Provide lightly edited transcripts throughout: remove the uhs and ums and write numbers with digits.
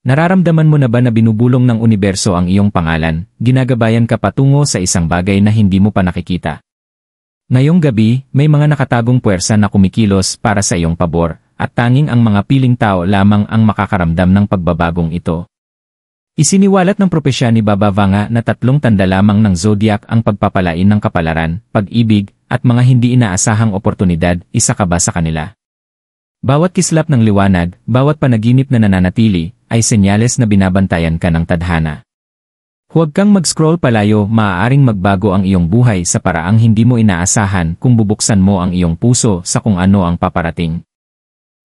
Nararamdaman mo na ba na binubulong ng universo ang iyong pangalan, ginagabayan ka patungo sa isang bagay na hindi mo pa nakikita? Ngayong gabi, may mga nakatagong puwersa na kumikilos para sa iyong pabor, at tanging ang mga piling tao lamang ang makakaramdam ng pagbabagong ito. Isiniwalat ng propesya ni Baba Vanga na 3 tanda lamang ng zodiac ang pagpapalain ng kapalaran, pag-ibig, at mga hindi inaasahang oportunidad. Isa ka ba sa kanila? Bawat kislap ng liwanag, bawat panaginip na nananatili, ay senyales na binabantayan ka ng tadhana. Huwag kang mag-scroll palayo, maaaring magbago ang iyong buhay sa paraang hindi mo inaasahan kung bubuksan mo ang iyong puso sa kung ano ang paparating.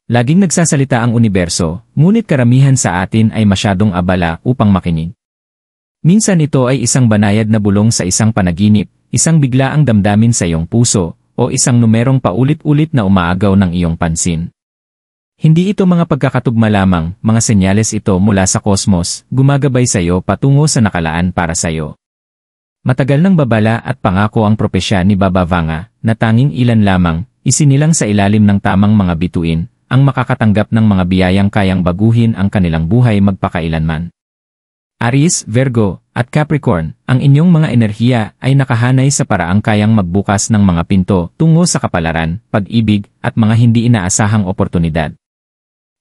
Laging nagsasalita ang universo, ngunit karamihan sa atin ay masyadong abala upang makinig. Minsan ito ay isang banayad na bulong sa isang panaginip, isang biglaang damdamin sa iyong puso, o isang numerong paulit-ulit na umaagaw ng iyong pansin. Hindi ito mga pagkakatugma lamang, mga senyales ito mula sa kosmos, gumagabay sa iyo patungo sa nakalaan para sa iyo. Matagal ng babala at pangako ang propesya ni Baba Vanga, na tanging ilan lamang, isinilang sa ilalim ng tamang mga bituin, ang makakatanggap ng mga biyayang kayang baguhin ang kanilang buhay magpakailanman. Aries, Virgo, at Capricorn, ang inyong mga enerhiya ay nakahanay sa paraang kayang magbukas ng mga pinto tungo sa kapalaran, pag-ibig, at mga hindi inaasahang oportunidad.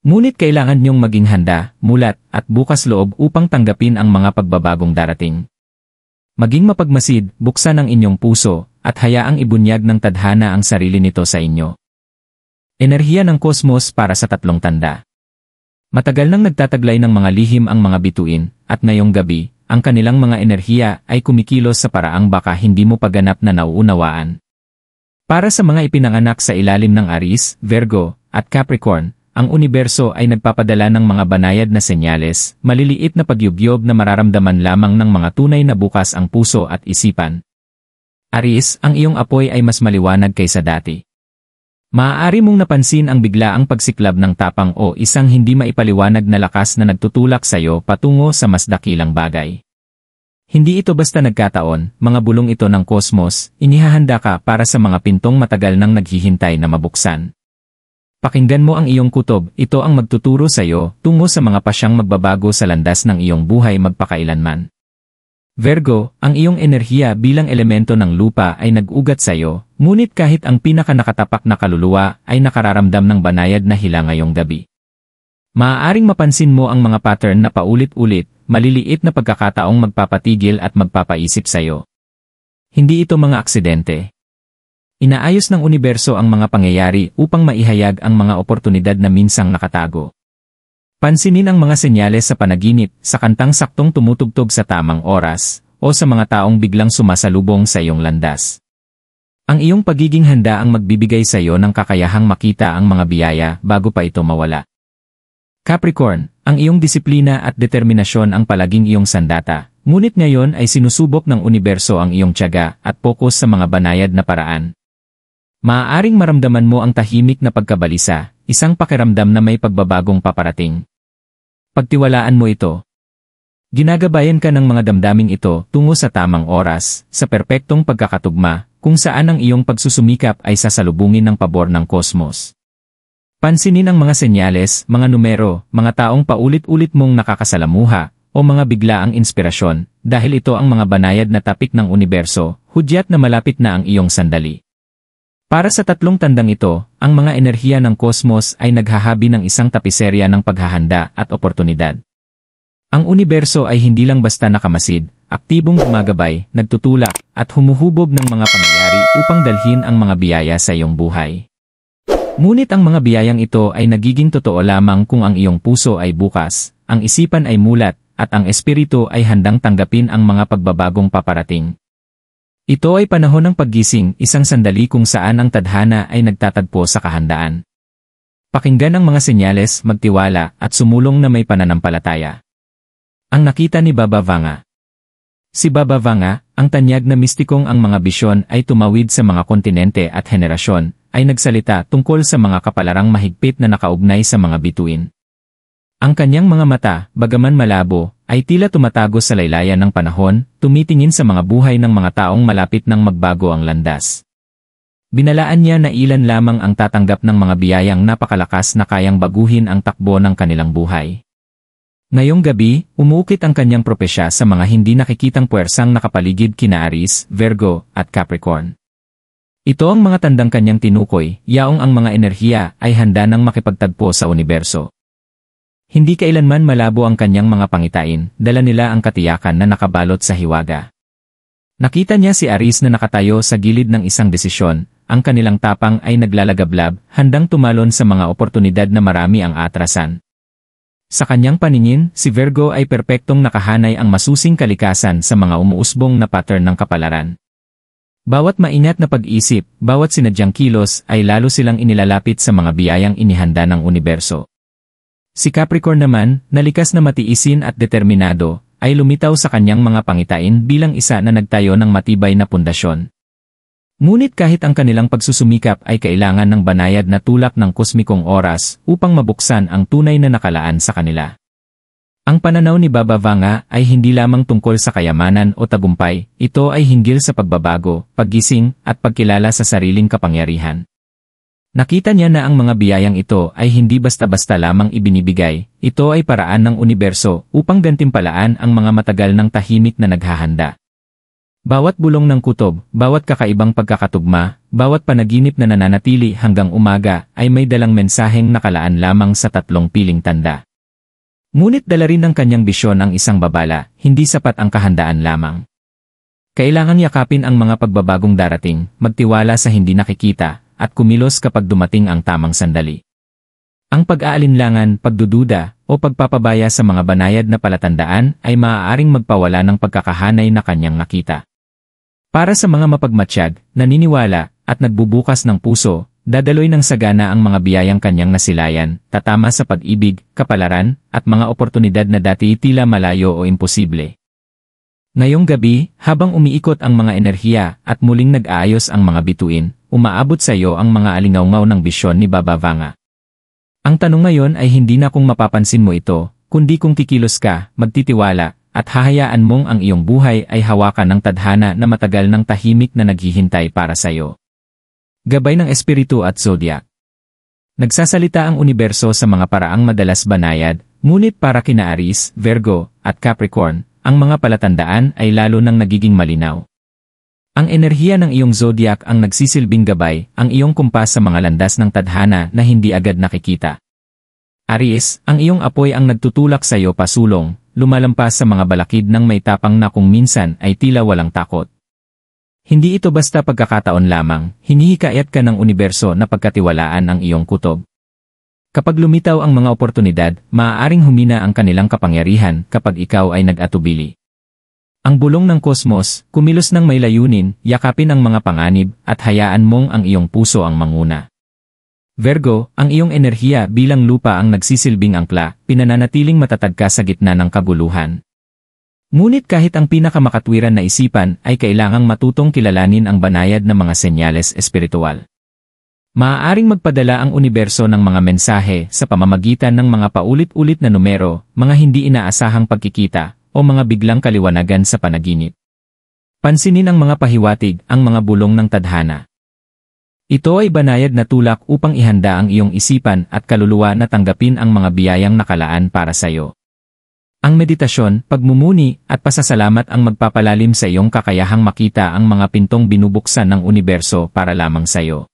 Ngunit kailangan niyong maging handa, mulat, at bukas loob upang tanggapin ang mga pagbabagong darating. Maging mapagmasid, buksan ang inyong puso, at hayaang ibunyag ng tadhana ang sarili nito sa inyo. Enerhiya ng kosmos para sa 3 tanda. Matagal nang nagtataglay ng mga lihim ang mga bituin, at ngayong gabi, ang kanilang mga enerhiya ay kumikilos sa paraang baka hindi mo paganap na nauunawaan. Para sa mga ipinanganak sa ilalim ng Aries, Virgo, at Capricorn, ang universo ay nagpapadala ng mga banayad na senyales, maliliit na pagyugyog na mararamdaman lamang ng mga tunay na bukas ang puso at isipan. Aries, ang iyong apoy ay mas maliwanag kaysa dati. Maaari mong napansin ang biglaang pagsiklab ng tapang o isang hindi maipaliwanag na lakas na nagtutulak sa iyo patungo sa mas dakilang bagay. Hindi ito basta nagkataon, mga bulong ito ng kosmos, inihahanda ka para sa mga pintong matagal nang naghihintay na mabuksan. Pakinggan mo ang iyong kutob, ito ang magtuturo sa iyo tungo sa mga pasyang magbabago sa landas ng iyong buhay magpakailanman. Virgo, ang iyong enerhiya bilang elemento ng lupa ay nag-ugat sa iyo, ngunit kahit ang pinakanakatapak na kaluluwa ay nakararamdam ng banayad na hila ngayong gabi. Maaaring mapansin mo ang mga pattern na paulit-ulit, maliliit na pagkakataong magpapatigil at magpapaisip sa iyo. Hindi ito mga aksidente. Inaayos ng universo ang mga pangyayari upang maihayag ang mga oportunidad na minsang nakatago. Pansinin ang mga senyales sa panaginip, sa kantang saktong tumutugtog sa tamang oras, o sa mga taong biglang sumasalubong sa iyong landas. Ang iyong pagiging handa ang magbibigay sa iyo ng kakayahang makita ang mga biyaya bago pa ito mawala. Capricorn, ang iyong disiplina at determinasyon ang palaging iyong sandata, ngunit ngayon ay sinusubok ng universo ang iyong tiyaga at pokus sa mga banayad na paraan. Maaaring maramdaman mo ang tahimik na pagkabalisa, isang pakiramdam na may pagbabagong paparating. Pagtiwalaan mo ito. Ginagabayan ka ng mga damdaming ito tungo sa tamang oras, sa perpektong pagkakatugma, kung saan ang iyong pagsusumikap ay sasalubungin ng pabor ng kosmos. Pansinin ang mga senyales, mga numero, mga taong paulit-ulit mong nakakasalamuha, o mga biglaang inspirasyon, dahil ito ang mga banayad na tapik ng universo, hudyat na malapit na ang iyong sandali. Para sa 3 tandang ito, ang mga enerhiya ng kosmos ay naghahabi ng isang tapiserya ng paghahanda at oportunidad. Ang universo ay hindi lang basta nakamasid, aktibong gumagabay, nagtutulak, at humuhubog ng mga pangyayari upang dalhin ang mga biyaya sa iyong buhay. Ngunit ang mga biyayang ito ay nagiging totoo lamang kung ang iyong puso ay bukas, ang isipan ay mulat, at ang espiritu ay handang tanggapin ang mga pagbabagong paparating. Ito ay panahon ng paggising, isang sandali kung saan ang tadhana ay nagtatagpo sa kahandaan. Pakinggan ang mga senyales, magtiwala, at sumulong na may pananampalataya. Ang nakita ni Baba Vanga. Si Baba Vanga, ang tanyag na mistikong ang mga bisyon ay tumawid sa mga kontinente at henerasyon, ay nagsalita tungkol sa mga kapalarang mahigpit na nakaugnay sa mga bituin. Ang kanyang mga mata, bagaman malabo, ay tila tumatago sa laylayan ng panahon, tumitingin sa mga buhay ng mga taong malapit nang magbago ang landas. Binalaan niya na ilan lamang ang tatanggap ng mga biyayang napakalakas na kayang baguhin ang takbo ng kanilang buhay. Ngayong gabi, umuukit ang kanyang propesya sa mga hindi nakikitang puwersang nakapaligid kina Aries, Virgo, at Capricorn. Ito ang mga tandang kanyang tinukoy, yaong ang mga enerhiya ay handa nang makipagtagpo sa universo. Hindi kailanman malabo ang kanyang mga pangitain, dala nila ang katiyakan na nakabalot sa hiwaga. Nakita niya si Aries na nakatayo sa gilid ng isang desisyon, ang kanilang tapang ay naglalagablab, handang tumalon sa mga oportunidad na marami ang atrasan. Sa kanyang paningin, si Virgo ay perpektong nakahanay ang masusing kalikasan sa mga umuusbong na pattern ng kapalaran. Bawat maingat na pag-isip, bawat sinadyang kilos ay lalo silang inilalapit sa mga biyayang inihanda ng universo. Si Capricorn naman, nalikas na matiisin at determinado, ay lumitaw sa kanyang mga pangitain bilang isa na nagtayo ng matibay na pundasyon. Ngunit kahit ang kanilang pagsusumikap ay kailangan ng banayad na tulak ng kosmikong oras upang mabuksan ang tunay na nakalaan sa kanila. Ang pananaw ni Baba Vanga ay hindi lamang tungkol sa kayamanan o tagumpay, ito ay hinggil sa pagbabago, paggising, at pagkilala sa sariling kapangyarihan. Nakita niya na ang mga biyayang ito ay hindi basta-basta lamang ibinibigay, ito ay paraan ng universo upang gantimpalaan ang mga matagal ng tahimik na naghahanda. Bawat bulong ng kutob, bawat kakaibang pagkakatugma, bawat panaginip na nananatili hanggang umaga ay may dalang mensaheng nakalaan lamang sa tatlong piling tanda. Ngunit dala rin ng kanyang bisyon ang isang babala, hindi sapat ang kahandaan lamang. Kailangan yakapin ang mga pagbabagong darating, magtiwala sa hindi nakikita, at kumilos kapag dumating ang tamang sandali. Ang pag-aalinlangan, pagdududa, o pagpapabaya sa mga banayad na palatandaan ay maaaring magpawala ng pagkakahanay na kanyang nakita. Para sa mga mapagmatsyag, naniniwala, at nagbubukas ng puso, dadaloy ng sagana ang mga biyayang kanyang nasilayan, tatama sa pag-ibig, kapalaran, at mga oportunidad na dati tila malayo o imposible. Ngayong gabi, habang umiikot ang mga enerhiya at muling nag-aayos ang mga bituin, umaabot sa iyo ang mga alingawngaw ng bisyon ni Baba Vanga. Ang tanong ngayon ay hindi na kung mapapansin mo ito, kundi kung kikilos ka, magtitiwala, at hahayaan mong ang iyong buhay ay hawakan ng tadhana na matagal ng tahimik na naghihintay para sa iyo. Gabay ng Espiritu at Zodiac. Nagsasalita ang universo sa mga paraang madalas banayad, ngunit para kina Aries, Virgo, at Capricorn, ang mga palatandaan ay lalo nang nagiging malinaw. Ang enerhiya ng iyong zodiac ang nagsisilbing gabay, ang iyong kumpas sa mga landas ng tadhana na hindi agad nakikita. Aries, ang iyong apoy ang nagtutulak sa iyo pasulong, lumalampas sa mga balakid ng may tapang na kung minsan ay tila walang takot. Hindi ito basta pagkakataon lamang, hinihikayat ka ng universo na pagkatiwalaan ang iyong kutob. Kapag lumitaw ang mga oportunidad, maaaring humina ang kanilang kapangyarihan kapag ikaw ay nag-atubili. Ang bulong ng kosmos, kumilos ng may layunin, yakapin ang mga panganib, at hayaan mong ang iyong puso ang manguna. Virgo, ang iyong enerhiya bilang lupa ang nagsisilbing angkla, pinananatiling matatag ka sa gitna ng kaguluhan. Ngunit kahit ang pinakamakatwiran na isipan ay kailangang matutong kilalanin ang banayad na mga senyales espiritual. Maaaring magpadala ang universo ng mga mensahe sa pamamagitan ng mga paulit-ulit na numero, mga hindi inaasahang pagkikita, o mga biglang kaliwanagan sa panaginip. Pansinin ang mga pahiwatig, ang mga bulong ng tadhana. Ito ay banayad na tulak upang ihanda ang iyong isipan at kaluluwa na tanggapin ang mga biyayang nakalaan para sa iyo. Ang meditasyon, pagmumuni, at pasasalamat ang magpapalalim sa iyong kakayahang makita ang mga pintong binubuksan ng universo para lamang sa iyo.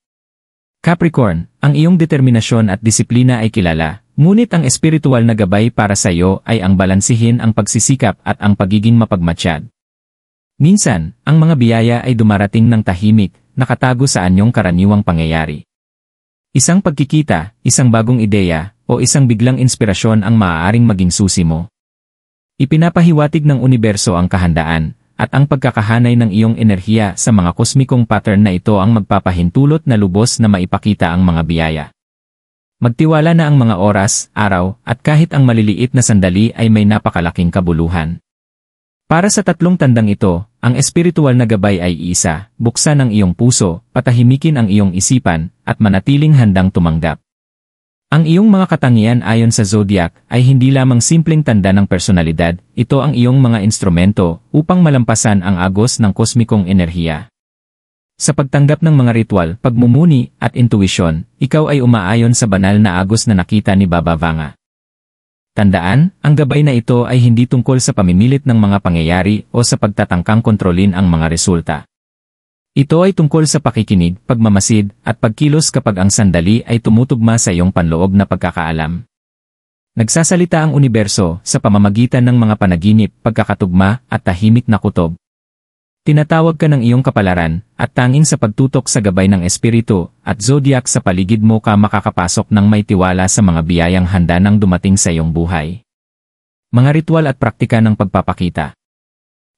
Capricorn, ang iyong determinasyon at disiplina ay kilala, ngunit ang espiritual na gabay para sa iyo ay ang balansihin ang pagsisikap at ang pagiging mapagmatsyag. Minsan, ang mga biyaya ay dumarating ng tahimik, nakatago sa anyong karaniwang pangyayari. Isang pagkikita, isang bagong ideya, o isang biglang inspirasyon ang maaaring maging susi mo. Ipinapahiwatig ng universo ang kahandaan, at ang pagkakahanay ng iyong enerhiya sa mga kosmikong pattern na ito ang magpapahintulot na lubos na maipakita ang mga biyaya. Magtiwala na ang mga oras, araw, at kahit ang maliliit na sandali ay may napakalaking kabuluhan. Para sa tatlong tandang ito, ang espiritual na gabay ay isa, buksan ang iyong puso, patahimikin ang iyong isipan, at manatiling handang tumanggap. Ang iyong mga katangian ayon sa zodiac ay hindi lamang simpleng tanda ng personalidad, ito ang iyong mga instrumento upang malampasan ang agos ng kosmikong enerhiya. Sa pagtanggap ng mga ritual, pagmumuni, at intuisyon, ikaw ay umaayon sa banal na agos na nakita ni Baba Vanga. Tandaan, ang gabay na ito ay hindi tungkol sa pamimilit ng mga pangyayari o sa pagtatangkang kontrolin ang mga resulta. Ito ay tungkol sa pakikinig, pagmamasid, at pagkilos kapag ang sandali ay tumutugma sa iyong panloob na pagkakaalam. Nagsasalita ang universo sa pamamagitan ng mga panaginip, pagkakatugma, at tahimik na kutob. Tinatawag ka ng iyong kapalaran, at tanging sa pagtutok sa gabay ng espiritu at zodiac sa paligid mo ka makakapasok ng may tiwala sa mga biyayang handa nang dumating sa iyong buhay. Mga ritual at praktika ng pagpapakita.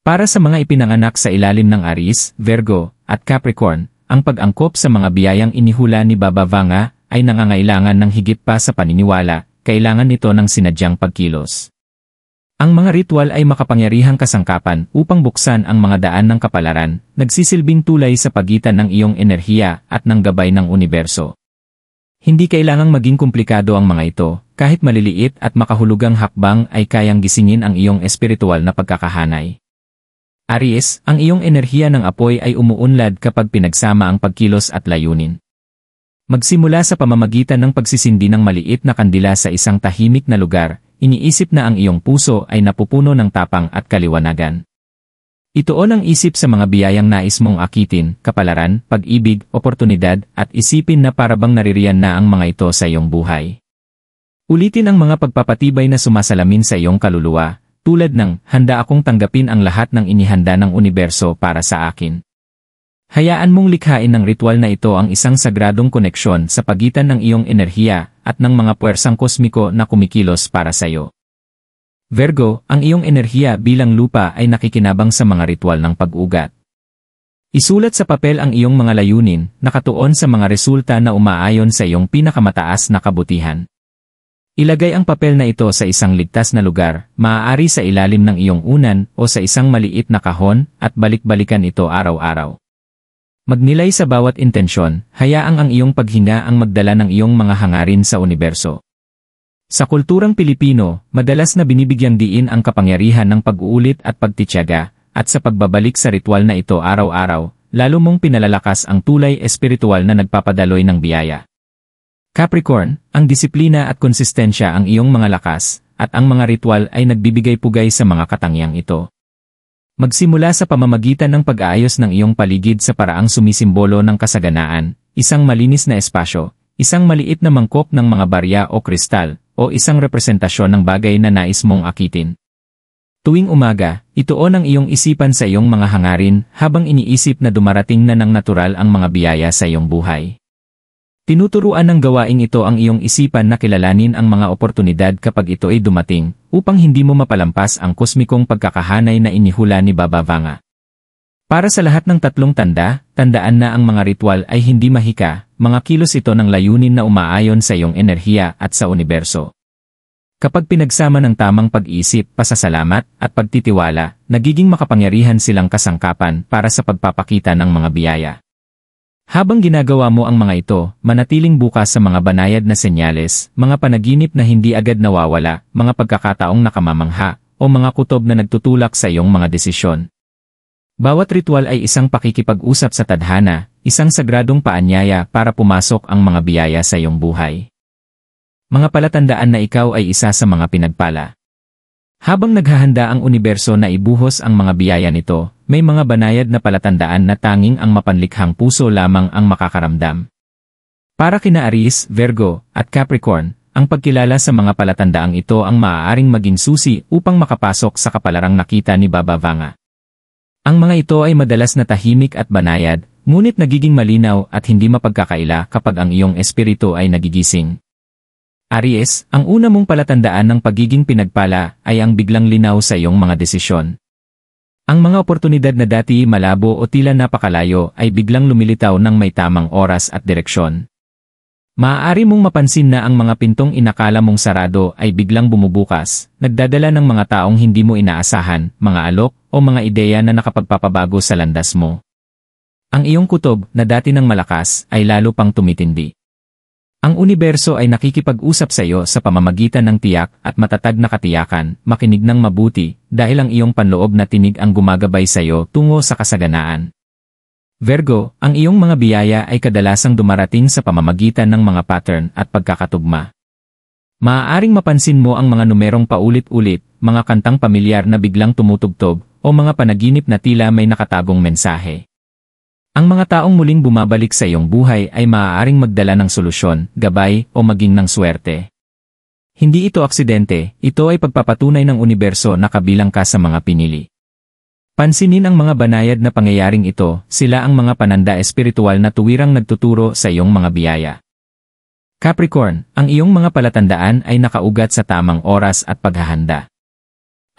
Para sa mga ipinanganak sa ilalim ng Aries, Virgo, at Capricorn, ang pag-angkop sa mga biyayang inihula ni Baba Vanga ay nangangailangan ng higit pa sa paniniwala, kailangan nito ng sinadyang pagkilos. Ang mga ritual ay makapangyarihang kasangkapan upang buksan ang mga daan ng kapalaran, nagsisilbing tulay sa pagitan ng iyong enerhiya at ng gabay ng universo. Hindi kailangang maging komplikado ang mga ito, kahit maliliit at makahulugang hakbang ay kayang gisingin ang iyong espiritual na pagkakahanay. Aries, ang iyong enerhiya ng apoy ay umuunlad kapag pinagsama ang pagkilos at layunin. Magsimula sa pamamagitan ng pagsisindi ng maliit na kandila sa isang tahimik na lugar, iniisip na ang iyong puso ay napupuno ng tapang at kaliwanagan. Ituon ang isip sa mga biyayang nais mong akitin, kapalaran, pag-ibig, oportunidad, at isipin na parabang naririyan na ang mga ito sa iyong buhay. Ulitin ang mga pagpapatibay na sumasalamin sa iyong kaluluwa, tulad ng, handa akong tanggapin ang lahat ng inihanda ng universo para sa akin. Hayaan mong likhain ng ritual na ito ang isang sagradong koneksyon sa pagitan ng iyong enerhiya at ng mga puwersang kosmiko na kumikilos para sa iyo. Virgo, ang iyong enerhiya bilang lupa ay nakikinabang sa mga ritual ng pag-ugat. Isulat sa papel ang iyong mga layunin, nakatuon sa mga resulta na umaayon sa iyong pinakamataas na kabutihan. Ilagay ang papel na ito sa isang ligtas na lugar, maaari sa ilalim ng iyong unan o sa isang maliit na kahon, at balik-balikan ito araw-araw. Magnilay sa bawat intensyon, hayaang ang iyong paghinga ang magdala ng iyong mga hangarin sa universo. Sa kulturang Pilipino, madalas na binibigyang diin ang kapangyarihan ng pag-uulit at pagtitiyaga, at sa pagbabalik sa ritual na ito araw-araw, lalo mong pinalalakas ang tulay espiritual na nagpapadaloy ng biyaya. Capricorn, ang disiplina at konsistensya ang iyong mga lakas, at ang mga ritual ay nagbibigay pugay sa mga katangiang ito. Magsimula sa pamamagitan ng pag-aayos ng iyong paligid sa paraang sumisimbolo ng kasaganaan, isang malinis na espasyo, isang maliit na mangkok ng mga barya o kristal, o isang representasyon ng bagay na nais mong akitin. Tuwing umaga, ituon ang iyong isipan sa iyong mga hangarin habang iniisip na dumarating na ng natural ang mga biyaya sa iyong buhay. Tinuturuan ng gawaing ito ang iyong isipan na kilalanin ang mga oportunidad kapag ito ay dumating, upang hindi mo mapalampas ang kosmikong pagkakahanay na inihula ni Baba Vanga. Para sa lahat ng tatlong tanda, tandaan na ang mga ritual ay hindi mahika, mga kilos ito ng layunin na umaayon sa iyong enerhiya at sa universo. Kapag pinagsama ng tamang pag-isip, pasasalamat, at pagtitiwala, nagiging makapangyarihan silang kasangkapan para sa pagpapakita ng mga biyaya. Habang ginagawa mo ang mga ito, manatiling bukas sa mga banayad na senyales, mga panaginip na hindi agad nawawala, mga pagkakataong nakamamangha, o mga kutob na nagtutulak sa iyong mga desisyon. Bawat ritual ay isang pakikipag-usap sa tadhana, isang sagradong paanyaya para pumasok ang mga biyaya sa iyong buhay. Mga palatandaan na ikaw ay isa sa mga pinagpala. Habang naghahanda ang universo na ibuhos ang mga biyaya nito, may mga banayad na palatandaan na tanging ang mapanlikhang puso lamang ang makakaramdam. Para kina Aries, Virgo, at Capricorn, ang pagkilala sa mga palatandaang ito ang maaaring maging susi upang makapasok sa kapalarang nakita ni Baba Vanga. Ang mga ito ay madalas na tahimik at banayad, ngunit nagiging malinaw at hindi mapagkakaila kapag ang iyong espiritu ay nagigising. Aries, ang una mong palatandaan ng pagiging pinagpala ay ang biglang linaw sa iyong mga desisyon. Ang mga oportunidad na dati malabo o tila napakalayo ay biglang lumilitaw ng may tamang oras at direksyon. Maaari mong mapansin na ang mga pintong inakala mong sarado ay biglang bumubukas, nagdadala ng mga taong hindi mo inaasahan, mga alok, o mga ideya na nakapagpapabago sa landas mo. Ang iyong kutob, na dati nang malakas, ay lalo pang tumitindi. Ang universo ay nakikipag-usap sa iyo sa pamamagitan ng tiyak at matatag na katiyakan, makinig ng mabuti, dahil ang iyong panloob na tinig ang gumagabay sa iyo tungo sa kasaganaan. Virgo, ang iyong mga biyaya ay kadalasang dumarating sa pamamagitan ng mga pattern at pagkakatugma. Maaaring mapansin mo ang mga numerong paulit-ulit, mga kantang pamilyar na biglang tumutugtog, o mga panaginip na tila may nakatagong mensahe. Ang mga taong muling bumabalik sa iyong buhay ay maaaring magdala ng solusyon, gabay, o maging ng swerte. Hindi ito aksidente, ito ay pagpapatunay ng universo na kabilang ka sa mga pinili. Pansinin ang mga banayad na pangyayaring ito, sila ang mga pananda espiritual na tuwirang nagtuturo sa iyong mga biyaya. Capricorn, ang iyong mga palatandaan ay nakaugat sa tamang oras at paghahanda.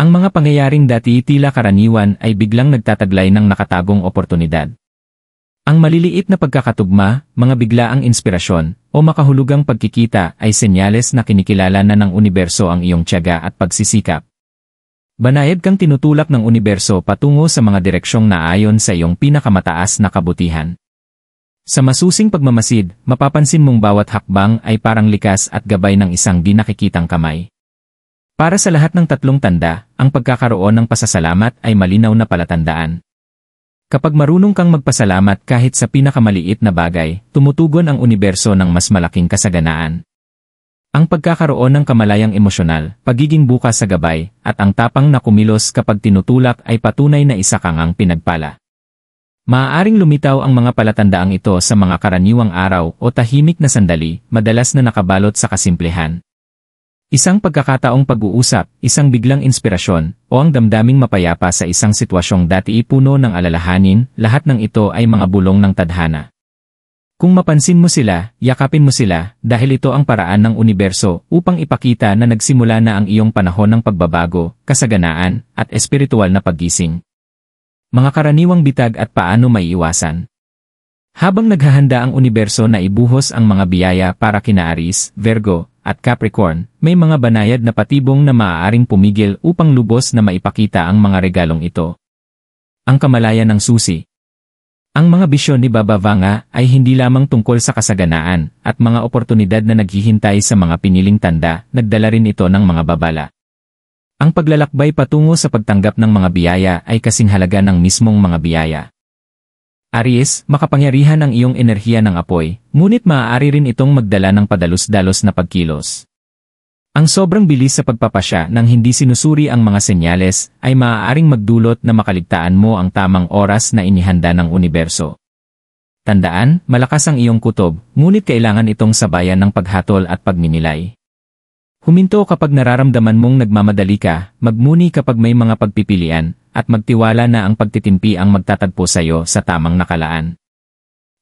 Ang mga pangyayaring dati tila karaniwan ay biglang nagtataglay ng nakatagong oportunidad. Ang maliliit na pagkakatugma, mga biglaang inspirasyon, o makahulugang pagkikita ay senyales na kinikilala na ng universo ang iyong tiyaga at pagsisikap. Banayad kang tinutulak ng universo patungo sa mga direksyong naayon sa iyong pinakamataas na kabutihan. Sa masusing pagmamasid, mapapansin mong bawat hakbang ay parang likas at gabay ng isang di nakikitang kamay. Para sa lahat ng tatlong tanda, ang pagkakaroon ng pasasalamat ay malinaw na palatandaan. Kapag marunong kang magpasalamat kahit sa pinakamaliit na bagay, tumutugon ang universo ng mas malaking kasaganaan. Ang pagkakaroon ng kamalayang emosyonal, pagiging bukas sa gabay, at ang tapang na kumilos kapag tinutulak ay patunay na isa kang ang pinagpala. Maaaring lumitaw ang mga palatandaang ito sa mga karaniwang araw o tahimik na sandali, madalas na nakabalot sa kasimplihan. Isang pagkakataong pag-uusap, isang biglang inspirasyon, o ang damdaming mapayapa sa isang sitwasyong dati puno ng alalahanin, lahat ng ito ay mga bulong ng tadhana. Kung mapansin mo sila, yakapin mo sila, dahil ito ang paraan ng universo upang ipakita na nagsimula na ang iyong panahon ng pagbabago, kasaganaan, at espiritual na paggising. Mga karaniwang bitag at paano maiiwasan. Habang naghahanda ang universo na ibuhos ang mga biyaya para kina Aries, Virgo, at Capricorn, may mga banayad na patibong na maaaring pumigil upang lubos na maipakita ang mga regalong ito. Ang kamalayan ng susi. Ang mga bisyon ni Baba Vanga ay hindi lamang tungkol sa kasaganaan at mga oportunidad na naghihintay sa mga piniling tanda, nagdala rin ito ng mga babala. Ang paglalakbay patungo sa pagtanggap ng mga biyaya ay kasing halaga ng mismong mga biyaya. Aries, makapangyarihan ang iyong enerhiya ng apoy, ngunit maaari rin itong magdala ng padalos-dalos na pagkilos. Ang sobrang bilis sa pagpapasya nang hindi sinusuri ang mga senyales ay maaaring magdulot na makaligtaan mo ang tamang oras na inihanda ng universo. Tandaan, malakas ang iyong kutob, ngunit kailangan itong sabayan ng paghatol at pagninilay. Huminto kapag nararamdaman mong nagmamadali ka, magmuni kapag may mga pagpipilian, at magtiwala na ang pagtitimpi ang magtatagpo sa iyo sa tamang nakalaan.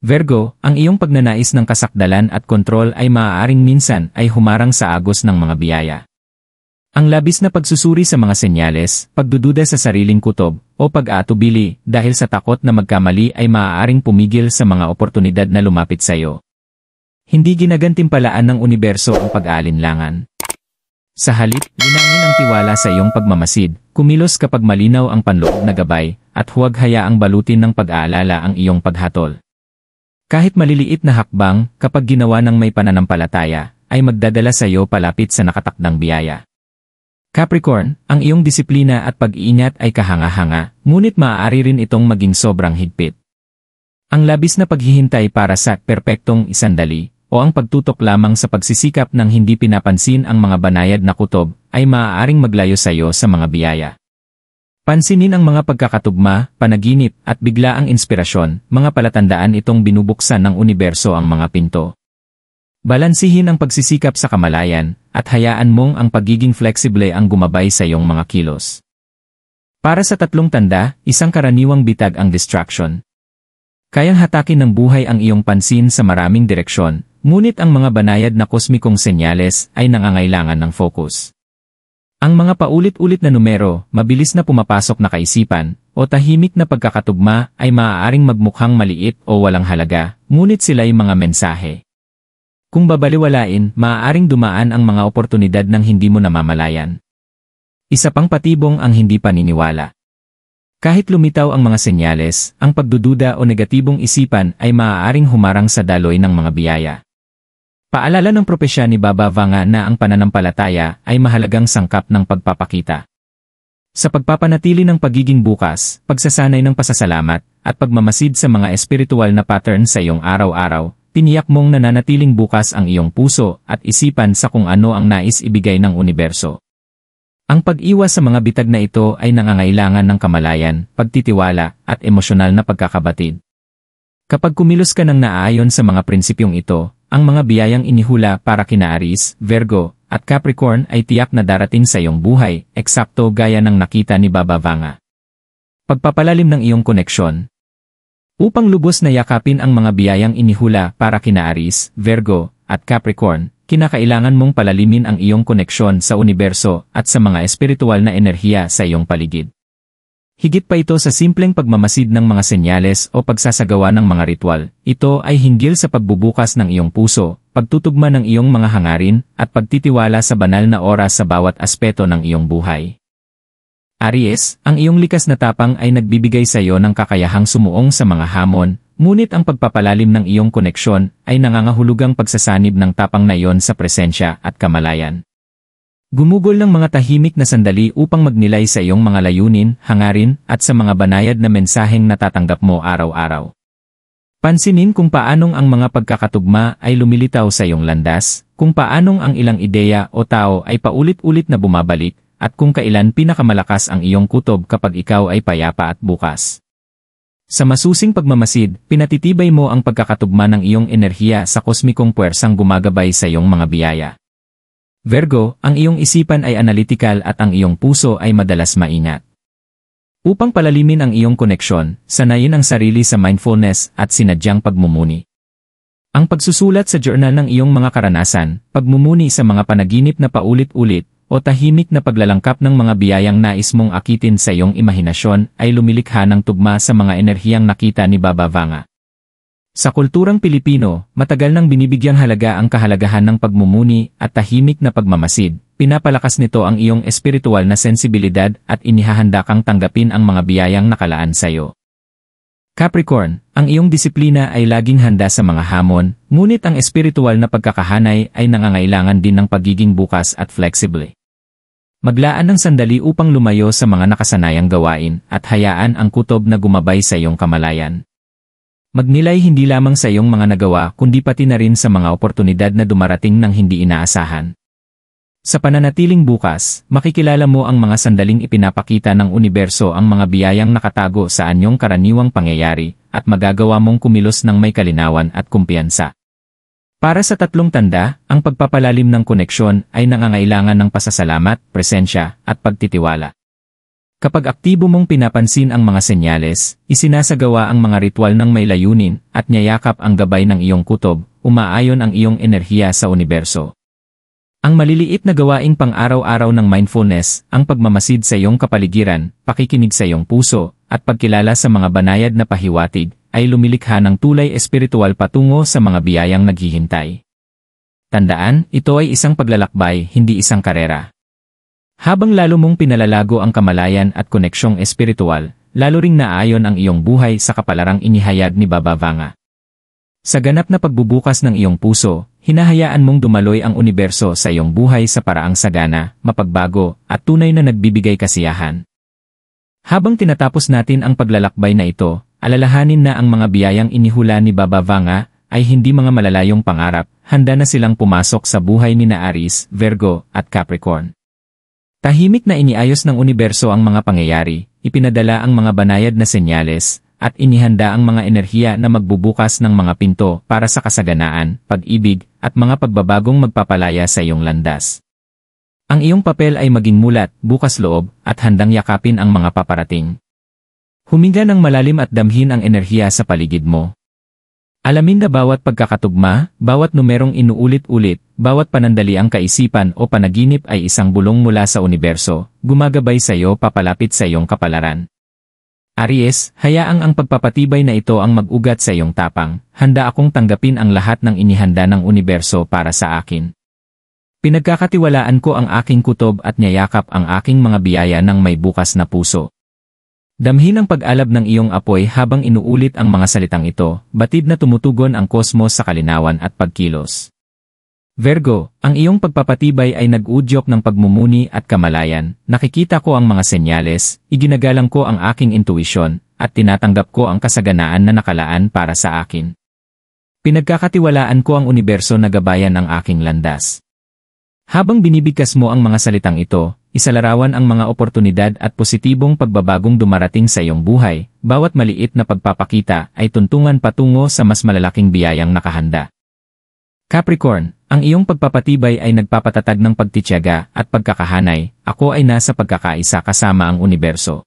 Virgo, ang iyong pagnanais ng kasakdalan at kontrol ay maaaring minsan ay humarang sa agos ng mga biyaya. Ang labis na pagsusuri sa mga senyales, pagdududa sa sariling kutob, o pag-aatubili dahil sa takot na magkamali ay maaaring pumigil sa mga oportunidad na lumapit sa iyo. Hindi ginagantimpalaan ng universo ang pag-aalinlangan. Sa halip, linangin ang tiwala sa iyong pagmamasid, kumilos kapag malinaw ang panloob na gabay, at huwag hayaang balutin ng pag-aalala ang iyong paghatol. Kahit maliliit na hakbang, kapag ginawa ng may pananampalataya, ay magdadala sa iyo palapit sa nakatakdang biyaya. Capricorn, ang iyong disiplina at pag-iingat ay kahanga-hanga, ngunit maaari rin itong maging sobrang higpit. Ang labis na paghihintay para sa perpektong isandali, o ang pagtutok lamang sa pagsisikap ng hindi pinapansin ang mga banayad na kutob, ay maaaring maglayo sa iyo sa mga biyaya. Pansinin ang mga pagkakatugma, panaginip, at biglaang inspirasyon, mga palatandaan itong binubuksan ng universo ang mga pinto. Balansihin ang pagsisikap sa kamalayan, at hayaan mong ang pagiging flexible ang gumabay sa iyong mga kilos. Para sa tatlong tanda, isang karaniwang bitag ang distraction. Kayang hatakin ng buhay ang iyong pansin sa maraming direksyon, ngunit ang mga banayad na kosmikong senyales ay nangangailangan ng focus. Ang mga paulit-ulit na numero, mabilis na pumapasok na kaisipan, o tahimik na pagkakatugma ay maaaring magmukhang maliit o walang halaga, ngunit sila'y mga mensahe. Kung babaliwalain, maaaring dumaan ang mga oportunidad ng hindi mo namamalayan. Isa pang patibong ang hindi paniniwala. Kahit lumitaw ang mga senyales, ang pagdududa o negatibong isipan ay maaaring humarang sa daloy ng mga biyaya. Paalala ng propesya ni Baba Vanga na ang pananampalataya ay mahalagang sangkap ng pagpapakita. Sa pagpapanatili ng pagiging bukas, pagsasanay ng pasasalamat, at pagmamasid sa mga espiritual na pattern sa iyong araw-araw, tiniyak mong nananatiling bukas ang iyong puso at isipan sa kung ano ang nais ibigay ng universo. Ang pag-iwas sa mga bitag na ito ay nangangailangan ng kamalayan, pagtitiwala, at emosyonal na pagkakabatid. Kapag kumilos ka ng naaayon sa mga prinsipyong ito, ang mga biyayang inihula para kina Aries, Virgo, at Capricorn ay tiyak na darating sa iyong buhay, eksakto gaya ng nakita ni Baba Vanga. Pagpapalalim ng iyong koneksyon. Upang lubos na yakapin ang mga biyayang inihula para kina Aries, Virgo, at Capricorn, kinakailangan mong palalimin ang iyong koneksyon sa universo at sa mga espiritual na enerhiya sa iyong paligid. Higit pa ito sa simpleng pagmamasid ng mga senyales o pagsasagawa ng mga ritual, ito ay hinggil sa pagbubukas ng iyong puso, pagtutugma ng iyong mga hangarin, at pagtitiwala sa banal na oras sa bawat aspeto ng iyong buhay. Aries, ang iyong likas na tapang ay nagbibigay sa iyo ng kakayahang sumuong sa mga hamon, ngunit ang pagpapalalim ng iyong koneksyon ay nangangahulugang pagsasanib ng tapang na iyon sa presensya at kamalayan. Gumugol ng mga tahimik na sandali upang magnilay sa iyong mga layunin, hangarin, at sa mga banayad na mensaheng natatanggap mo araw-araw. Pansinin kung paanong ang mga pagkakatugma ay lumilitaw sa iyong landas, kung paanong ang ilang ideya o tao ay paulit-ulit na bumabalik, at kung kailan pinakamalakas ang iyong kutob kapag ikaw ay payapa at bukas. Sa masusing pagmamasid, pinatitibay mo ang pagkakatugma ng iyong enerhiya sa kosmikong puwersang gumagabay sa iyong mga biyaya. Virgo, ang iyong isipan ay analytical at ang iyong puso ay madalas maingat. Upang palalimin ang iyong koneksyon, sanayin ang sarili sa mindfulness at sinadyang pagmumuni. Ang pagsusulat sa journal ng iyong mga karanasan, pagmumuni sa mga panaginip na paulit-ulit, o tahimik na paglalangkap ng mga biyayang nais mong akitin sa iyong imahinasyon ay lumilikha ng tugma sa mga enerhiyang nakita ni Baba Vanga. Sa kulturang Pilipino, matagal nang binibigyang halaga ang kahalagahan ng pagmumuni at tahimik na pagmamasid. Pinapalakas nito ang iyong espiritual na sensibilidad at inihahanda kang tanggapin ang mga biyayang nakalaan sa iyo. Capricorn, ang iyong disiplina ay laging handa sa mga hamon, ngunit ang espiritual na pagkakahanay ay nangangailangan din ng pagiging bukas at flexible. Maglaan ng sandali upang lumayo sa mga nakasanayang gawain at hayaan ang kutob na gumabay sa iyong kamalayan. Magnilay hindi lamang sa iyong mga nagawa kundi pati na rin sa mga oportunidad na dumarating ng hindi inaasahan. Sa pananatiling bukas, makikilala mo ang mga sandaling ipinapakita ng universo ang mga biyayang nakatago sa anyong karaniwang pangyayari at magagawa mong kumilos ng may kalinawan at kumpiyansa. Para sa tatlong tanda, ang pagpapalalim ng koneksyon ay nangangailangan ng pasasalamat, presensya, at pagtitiwala. Kapag aktibo mong pinapansin ang mga senyales, isinasagawa ang mga ritual ng may layunin, at niyayakap ang gabay ng iyong kutob, umaayon ang iyong enerhiya sa universo. Ang maliliit na gawaing pang-araw-araw ng mindfulness, ang pagmamasid sa iyong kapaligiran, pakikinig sa iyong puso, at pagkilala sa mga banayad na pahiwatig, ay lumilikha ng tulay espiritual patungo sa mga biyayang naghihintay. Tandaan, ito ay isang paglalakbay, hindi isang karera. Habang lalo mong pinalalago ang kamalayan at koneksyong espiritual, lalo ring naayon ang iyong buhay sa kapalarang inihayag ni Baba Vanga. Sa ganap na pagbubukas ng iyong puso, hinahayaan mong dumaloy ang universo sa iyong buhay sa paraang sagana, mapagbago, at tunay na nagbibigay kasiyahan. Habang tinatapos natin ang paglalakbay na ito, alalahanin na ang mga biyayang inihula ni Baba Vanga ay hindi mga malalayong pangarap, handa na silang pumasok sa buhay ni Aries, Virgo, at Capricorn. Tahimik na iniayos ng universo ang mga pangyayari, ipinadala ang mga banayad na senyales, at inihanda ang mga enerhiya na magbubukas ng mga pinto para sa kasaganaan, pag-ibig, at mga pagbabagong magpapalaya sa iyong landas. Ang iyong papel ay maging mulat, bukas loob, at handang yakapin ang mga paparating. Huminga ng malalim at damhin ang enerhiya sa paligid mo. Alamin na bawat pagkakatugma, bawat numerong inuulit-ulit, bawat panandaliang kaisipan o panaginip ay isang bulong mula sa universo, gumagabay sa iyo papalapit sa iyong kapalaran. Aries, hayaang ang pagpapatibay na ito ang mag-ugat sa iyong tapang, handa akong tanggapin ang lahat ng inihanda ng universo para sa akin. Pinagkakatiwalaan ko ang aking kutob at niyayakap ang aking mga biyaya ng may bukas na puso. Damhin ang pag-alab ng iyong apoy habang inuulit ang mga salitang ito, batid na tumutugon ang kosmos sa kalinawan at pagkilos. Virgo, ang iyong pagpapatibay ay nag-udyok ng pagmumuni at kamalayan, nakikita ko ang mga senyales, iginagalang ko ang aking intuisyon, at tinatanggap ko ang kasaganaan na nakalaan para sa akin. Pinagkakatiwalaan ko ang universo na gabayan ang aking landas. Habang binibigkas mo ang mga salitang ito, isalarawan ang mga oportunidad at positibong pagbabagong dumarating sa iyong buhay, bawat maliit na pagpapakita ay tuntungan patungo sa mas malalaking biyayang nakahanda. Capricorn, ang iyong pagpapatibay ay nagpapatatag ng pagtitiyaga at pagkakahanay, ako ay nasa pagkakaisa kasama ang universo.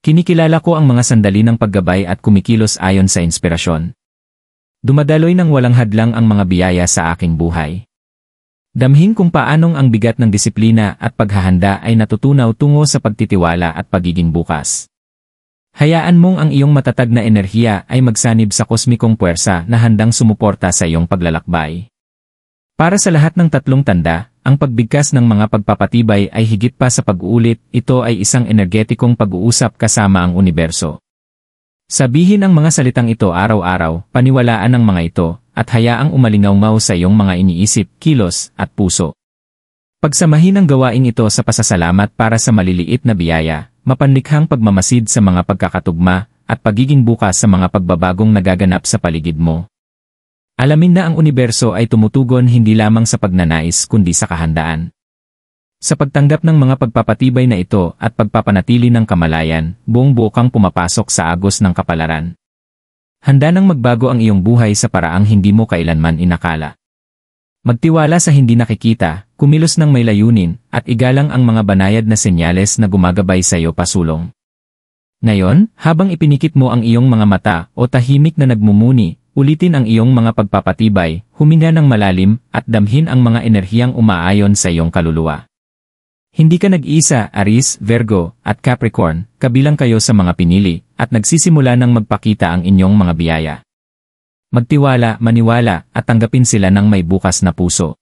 Kinikilala ko ang mga sandali ng paggabay at kumikilos ayon sa inspirasyon. Dumadaloy ng walang hadlang ang mga biyaya sa aking buhay. Damhin kung paanong ang bigat ng disiplina at paghahanda ay natutunaw tungo sa pagtitiwala at pagiging bukas. Hayaan mong ang iyong matatag na enerhiya ay magsanib sa kosmikong puwersa na handang sumuporta sa iyong paglalakbay. Para sa lahat ng tatlong tanda, ang pagbigkas ng mga pagpapatibay ay higit pa sa pag-uulit, ito ay isang energetikong pag-uusap kasama ang universo. Sabihin ang mga salitang ito araw-araw, paniwalaan ang mga ito, at hayaang umalingaw sa iyong mga iniisip, kilos, at puso. Pagsamahin ang gawaing ito sa pasasalamat para sa maliliit na biyaya, mapanlikhang pagmamasid sa mga pagkakatugma, at pagiging bukas sa mga pagbabagong nagaganap sa paligid mo. Alamin na ang universo ay tumutugon hindi lamang sa pagnanais kundi sa kahandaan. Sa pagtanggap ng mga pagpapatibay na ito at pagpapanatili ng kamalayan, buong-buo kang pumapasok sa agos ng kapalaran. Handa nang magbago ang iyong buhay sa paraang hindi mo kailanman inakala. Magtiwala sa hindi nakikita, kumilos ng may layunin, at igalang ang mga banayad na senyales na gumagabay sa iyo pasulong. Ngayon, habang ipinikit mo ang iyong mga mata o tahimik na nagmumuni, ulitin ang iyong mga pagpapatibay, huminga ng malalim, at damhin ang mga enerhiyang umaayon sa iyong kaluluwa. Hindi ka nag-iisa, Aries, Virgo, at Capricorn, kabilang kayo sa mga pinili, at nagsisimula ng magpakita ang inyong mga biyaya. Magtiwala, maniwala, at tanggapin sila ng may bukas na puso.